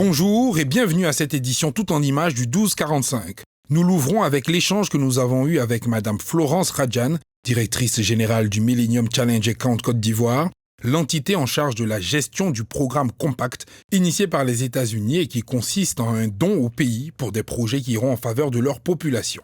Bonjour et bienvenue à cette édition tout en images du 1245. Nous l'ouvrons avec l'échange que nous avons eu avec Madame Florence Radjan, directrice générale du Millennium Challenge Account Côte d'Ivoire, l'entité en charge de la gestion du programme Compact initié par les États-Unis et qui consiste en un don au pays pour des projets qui iront en faveur de leur population.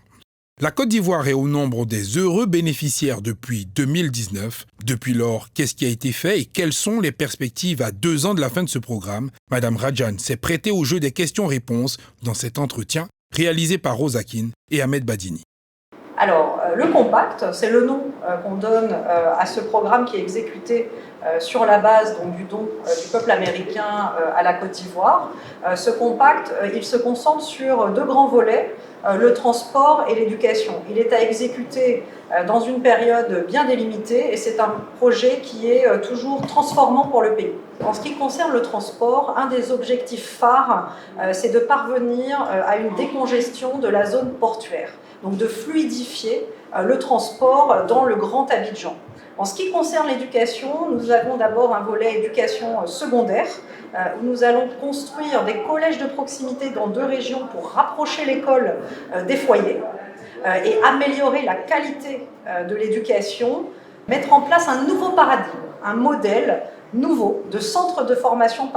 La Côte d'Ivoire est au nombre des heureux bénéficiaires depuis 2019. Depuis lors, qu'est-ce qui a été fait et quelles sont les perspectives à 2 ans de la fin de ce programme? Madame Radjan s'est prêtée au jeu des questions-réponses dans cet entretien réalisé par Rose Akin et Ahmed Badini. Alors, le Compact, c'est le nom qu'on donne à ce programme qui est exécuté sur la base donc, du don du peuple américain à la Côte d'Ivoire. Ce Compact, il se concentre sur 2 grands volets, le transport et l'éducation. Il est à exécuter dans une période bien délimitée et c'est un projet qui est toujours transformant pour le pays. En ce qui concerne le transport, un des objectifs phares, c'est de parvenir à une décongestion de la zone portuaire, donc de fluidifier le transport dans le Grand Abidjan. En ce qui concerne l'éducation, nous avons d'abord un volet éducation secondaire, où nous allons construire des collèges de proximité dans 2 régions pour rapprocher l'école des foyers et améliorer la qualité de l'éducation, mettre en place un nouveau paradigme, un modèle nouveau de centres de formation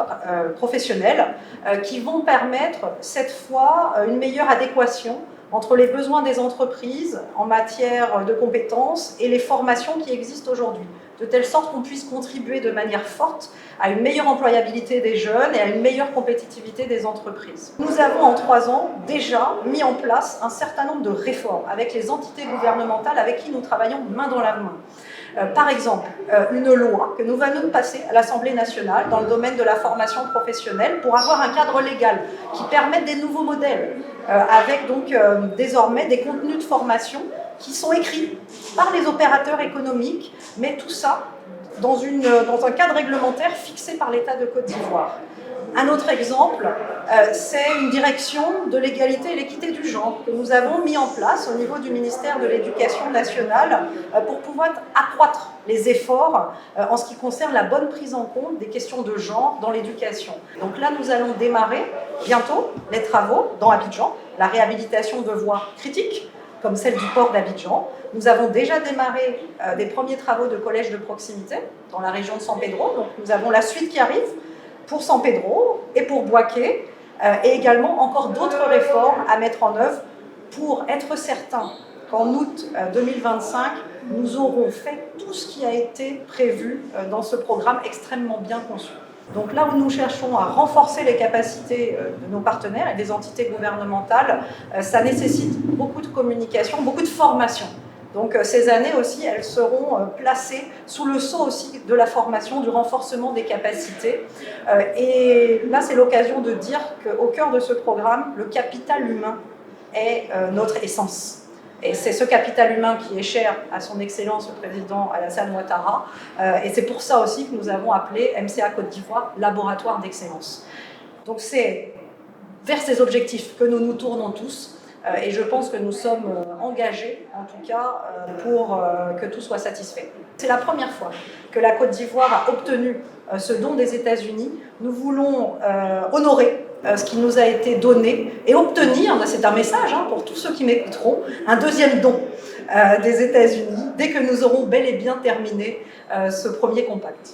professionnelle qui vont permettre cette fois une meilleure adéquation entre les besoins des entreprises en matière de compétences et les formations qui existent aujourd'hui, de telle sorte qu'on puisse contribuer de manière forte à une meilleure employabilité des jeunes et à une meilleure compétitivité des entreprises. Nous avons en 3 ans déjà mis en place un certain nombre de réformes avec les entités gouvernementales avec qui nous travaillons main dans la main. Par exemple, une loi que nous venons de passer à l'Assemblée nationale dans le domaine de la formation professionnelle pour avoir un cadre légal qui permette des nouveaux modèles, avec donc désormais des contenus de formation qui sont écrits par les opérateurs économiques, mais tout ça dans un cadre réglementaire fixé par l'État de Côte d'Ivoire. Un autre exemple, c'est une direction de l'égalité et l'équité du genre que nous avons mis en place au niveau du ministère de l'Éducation nationale pour pouvoir accroître les efforts en ce qui concerne la bonne prise en compte des questions de genre dans l'éducation. Donc là, nous allons démarrer bientôt les travaux dans Abidjan, la réhabilitation de voies critiques, comme celle du port d'Abidjan. Nous avons déjà démarré des premiers travaux de collèges de proximité dans la région de San Pedro. Donc nous avons la suite qui arrive pour San Pedro et pour Bouaké, et également encore d'autres réformes à mettre en œuvre pour être certain qu'en août 2025, nous aurons fait tout ce qui a été prévu dans ce programme extrêmement bien conçu. Donc là où nous cherchons à renforcer les capacités de nos partenaires et des entités gouvernementales, ça nécessite beaucoup de communication, beaucoup de formation. Donc ces années aussi, elles seront placées sous le sceau aussi de la formation, du renforcement des capacités. Et là, c'est l'occasion de dire qu'au cœur de ce programme, le capital humain est notre essence. Et c'est ce capital humain qui est cher à son Excellence le Président Alassane Ouattara. Et c'est pour ça aussi que nous avons appelé MCA Côte d'Ivoire Laboratoire d'Excellence. Donc c'est vers ces objectifs que nous nous tournons tous. Et je pense que nous sommes engagés, en tout cas, pour que tout soit satisfait. C'est la première fois que la Côte d'Ivoire a obtenu ce don des États-Unis. Nous voulons honorer ce qui nous a été donné et obtenir, c'est un message pour tous ceux qui m'écouteront, un deuxième don des États-Unis dès que nous aurons bel et bien terminé ce premier compact.